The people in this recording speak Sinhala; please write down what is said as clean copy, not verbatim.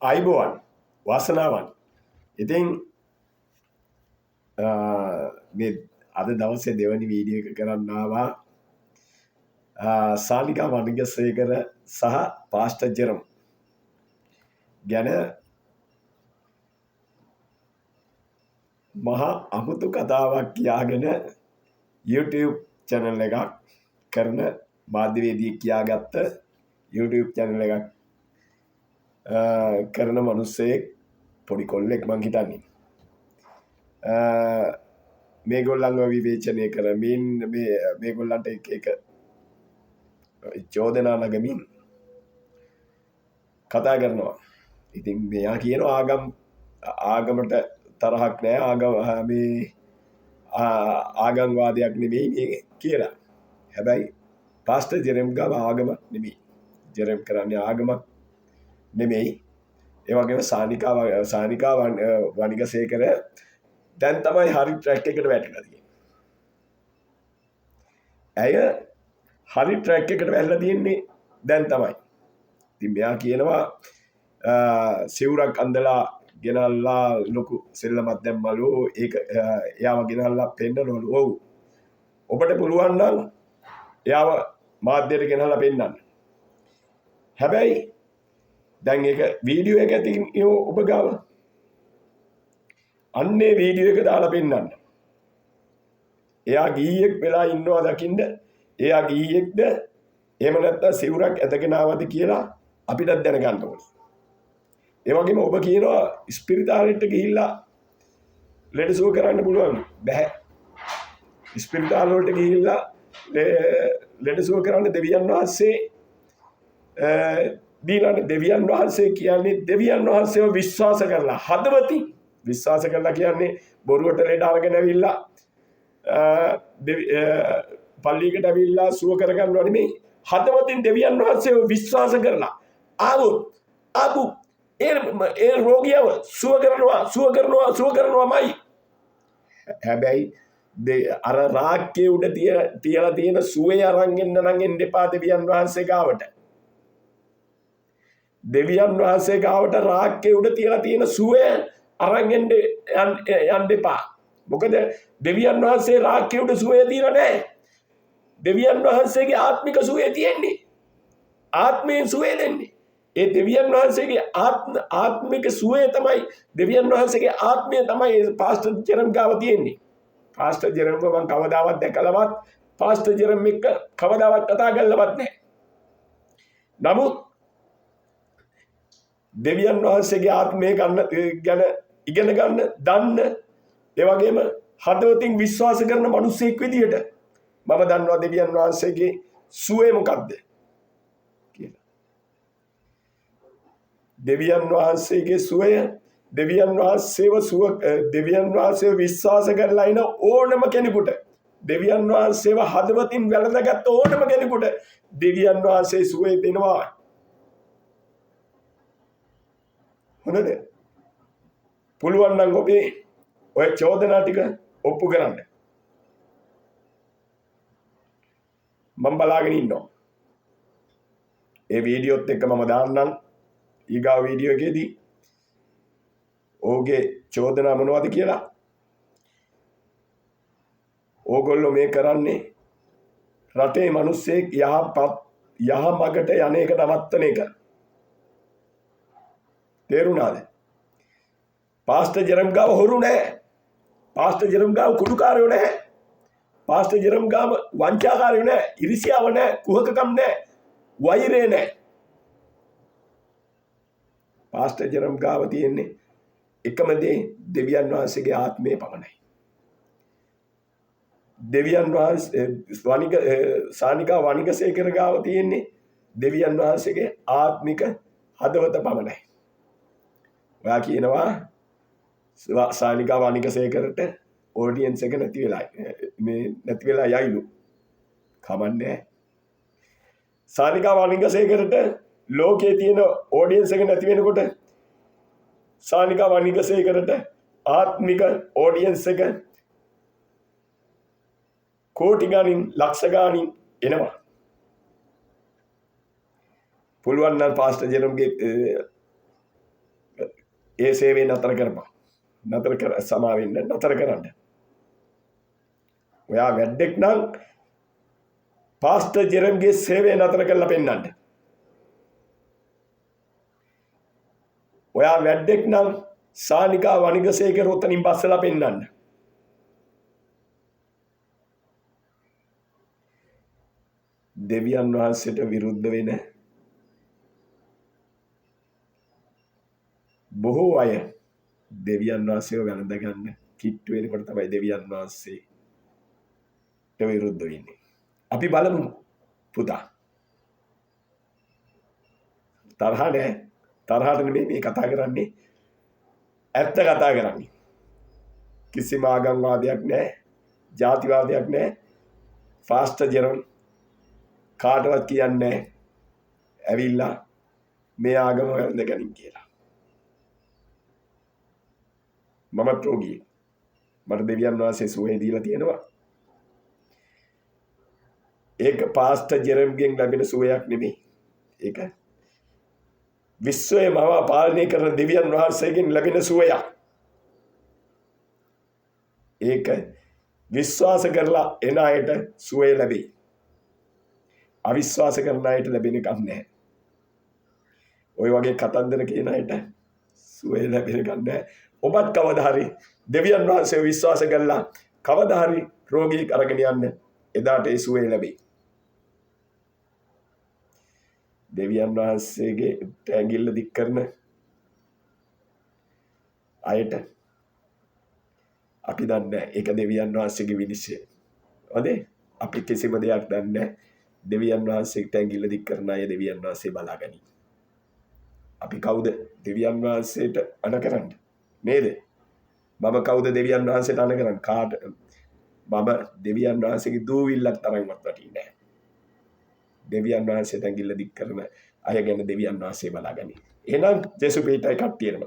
අයිබෝවන් වාසනාවන්. ඉතින් මේ අද දවසේ දෙවැනි වීඩියෝ එක කරන්න ආවා සානිකා වනිගසේකර සහ පාස්ටර් ජෙරම් ගැන මහා අමුතු කතාවක් කියාගෙන YouTube channel එකක් කරන මාධ්‍යවේදියෙක් කියාගත්ත YouTube channel එකක් කරන මිනිස්සෙක් පොඩි කොල්ලෙක් මං හිතන්නේ. මේගොල්ලන්ව විවේචනය කරමින් මේගොල්ලන්ට එක චෝදනා නගමින් කතා කරනවා. ඉතින් මෙයා කියනවා ආගමට තරහක් නෑ, ආගම්වාදයක් නෙමෙයි කියලා. හැබැයි පාස්ටර් ජෙරම් ගාව ආගමක් නෙමෙයි. ජෙරම් කරන්නේ ආගමක් නෙමෙයි. ඒ වගේම සානිකා වනිගසේකර දැන් තමයි හරි ට්‍රැක් එකට වැටලා තියෙන්නේ. ඇය හරි ට්‍රැක් එකට වැටලා තියෙන්නේ දැන් තමයි. ඉතින් මෙයා කියනවා සිවුරක් අඳලා ගෙනල්ලා ලොකු සෙල්ලමක් දැම්මලු. ඒක එයාව ගෙනල්ලා පෙන්නනවලු. ඔව්, ඔබට පුළුවන් නම් එයාව මාධ්‍යයට ගෙනල්ලා පෙන්නන්න. හැබැයි දැන් ඒක වීඩියෝ එක ඇතින් ඔබ ගාව අන්නේ වීඩියෝ එක දාලා පෙන්නන්න. එයා ගීයෙක් වෙලා ඉන්නවා දකින්න. එයා ගීයෙක්ද එහෙම නැත්නම් සිවුරක් ඇදගෙන ආවද කියලා අපිට දැනගන්න ඕනේ. ඒ වගේම ඔබ කියනවා ස්පිරිතාලෙට ගිහිල්ලා ලෙඩසුව කරන්න පුළුවන්. බැහැ. ස්පිරිතාල වලට ගිහිල්ලා ලෙඩසුව කරන්න දෙවියන් වහන්සේ දීලානේ. දෙවියන් වහන්සේ කියන්නේ දෙවියන් වහන්සේව විශ්වාස කරලා හදවතින් විශ්වාස කරලා කියන්නේ බොරුවට ලෙඩ අරගෙන ඇවිල්ලා පල්ලියකට ඇවිල්ලා සුව කරගන්නවා නෙමෙයි. හදවතින් දෙවියන් වහන්සේව විශ්වාස කරලා ආපු ඒ රෝගියව සුව කරනවාමයි. හැබැයි අර රාක්කේ උඩ තියලා තියෙන සුවේ අරන් එන්න නම් එන්න එපා දෙවියන් වහන්සේ ගාවට. දෙවියන් වහන්සේ ගාවට රාක්කේ උඩ තියලා තියෙන සුවේ අරන් යන්න එපා. මොකද දෙවියන් වහන්සේ රාක්කේ උඩ සුවේ තියලා නැහැ. දෙවියන් වහන්සේගේ ආත්මික සුවේ තියෙන්නේ. ආත්මයෙන් සුවේ දෙන්නේ. ඒ දෙවියන් වහන්සේගේ ආත්මික සුවේ තමයි, දෙවියන් වහන්සේගේ ආත්මය තමයි පාස්ටර් ජෙරම් ගාව තියෙන්නේ. පාස්ටර් ජෙරම්ව මම කවදාවත් දැකලවත් පාස්ටර් ජෙරම් එක්ක කවදාවත් කතා කරලවත් නැහැ. නමුත් දෙවියන් වහන්සේගේ ආත්මය ගැන ඉගෙන ගන්න, දන්න, ඒ වගේම හදවතින් විශ්වාස කරන මිනිසෙක් විදියට මම දන්නවා දෙවියන් වහන්සේගේ සුවේ මොකක්ද කියලා. දෙවියන් වහන්සේගේ සුවය, දෙවියන් වහන්සේව විශ්වාස කරලා ඉන ඕනම කෙනෙකුට, දෙවියන් වහන්සේව හදවතින් වැළඳගත් ඕනම කෙනෙකුට දෙවියන් වහන්සේ සුවේ දෙනවා. හොඳද? පුළුවන් නම් ඔබේ ඔය චෝදනා ටික ඔප්පු කරන්න. මම බලාගෙන ඉන්නවා. ඒ වීඩියෝත් එක්ක මම දාන්නම් ඊගා වීඩියෝ එකේදී ඔහුගේ චෝදනා මොනවද කියලා. ඕගොල්ලෝ මේ කරන්නේ රටේ මිනිස්සෙක් යහ මගට යන එක නවත්තන එක. තේරුණාද? පාස්ටර් ජෙරම් ගාව හොරු නැහැ. පාස්ටර් ජෙරම් ගාව කුඩුකාරයෝ නැහැ. පාස්ටර් ජෙරම් ගාව වංචාකාරයෝ නැහැ. ඉරිසියාව නැහැ. කුහකකම් නැහැ. වෛරය නැහැ. පාස්ටර් ජෙරම් ගාව තියෙන්නේ එකම දේ, දෙවියන් වහන්සේගේ ආත්මය පමණයි. දෙවියන් වහන්සේ සානිකා වනිගසේකර ගාව තියෙන්නේ දෙවියන් වහන්සේගේ ආත්මික හදවත පමණයි. ඔයා කියනවා සානිකා වනිගසේකරට ඔඩියන්ස් එක නැති වෙලා යයිලු. කමන්නේ. සානිකා වනිගසේකරට ලෝකයේ තියෙන ඔඩියන්ස් එක නැති වෙනකොට සානිකා වනිගසේකරට ආත්මික ඔඩියන්ස් එක කෝටි ගණන්, ලක්ෂ ගණන් එනවා. පුළුවන් නම් පාස්ටර් ජෙරම්ගේ ඒ සේවය නතර කරපන්. නතර කර සමා වෙන්න නතර කරන්න. ඔයා වැඩෙක් නම් පාස්ටර් ජෙරම්ගේ සේවය නතර කරලා පෙන්නන්න. ඔයා වැඩෙක් නම් සානිකා වනිගසේකර උතනින් බස්සලා පෙන්නන්න. දෙවියන් වහන්සේට විරුද්ධ වෙන බොහෝ අය දෙවියන් වහන්සේව වැළඳ ගන්න කිට්ටු වෙනකොට තමයි දෙවියන් වහන්සේට විරුද්ධ වෙන්නේ. අපි බලමු පුතා. තරහ නැහැ. තරහට නෙමෙයි මේ කතා කරන්නේ. ඇත්ත කතා කරන්නේ. කිසිම ආගම්වාදයක් නැහැ. ජාතිවාදයක් නැහැ. පාස්ටර් ජෙරම් කාටවත් කියන්නේ ඇවිල්ලා මේ ආගම වැළඳ ගනින් කියලා. මමත් රෝගී. මට දෙවියන් වහන්සේ සුවය දීලා තියෙනවා. ඒක පාස්ටර් ජෙරම්ගෙන් ලැබෙන සුවයක් නෙමෙයි. ඒක විශ්වය මව පාලනය කරන දෙවියන් වහන්සේගෙන් ලැබෙන සුවයක්. ඒක විශ්වාස කරලා එන අයට සුවය ලැබෙයි. අවිශ්වාස කරන අයට ලැබෙන එකක් නැහැ. ඔය වගේ කතන්දර කියන අයට සුවය ලැබෙන එකක් නැහැ. ඔබත් කවදා හරි දෙවියන් වහන්සේව විශ්වාස කරලා කවදා හරි රෝගී අරගෙන යන්න එදාට ඒ සුවය ලැබෙයි. දෙවියන් වහන්සේගේ ඇඟිල්ල දික් කරන අයට අපි දන්නේ ඒක දෙවියන් වහන්සේගේ විනිශ්චය. හොඳේ අපි කිසිම දෙයක් දන්නේ දෙවියන් වහන්සේට ඇඟිල්ල දික් කරන අය දෙවියන් වහන්සේ බලාගනි. අපි කවුද දෙවියන් වහන්සේට අණ කරන්නේ? නේද? මම කවුද දෙවියන් වහන්සේට අණ කරන්නේ? කාට? මම දෙවියන් වහන්සේගේ දූවිල්ලක් තරම්වත් වටින්නේ නැහැ. දෙවියන් වහන්සේට ඇඟිල්ල දික් කරන අය ගැන දෙවියන් වහන්සේ බලාගනි. එහෙනම් ජේසුස් පිටයි කට්ටියම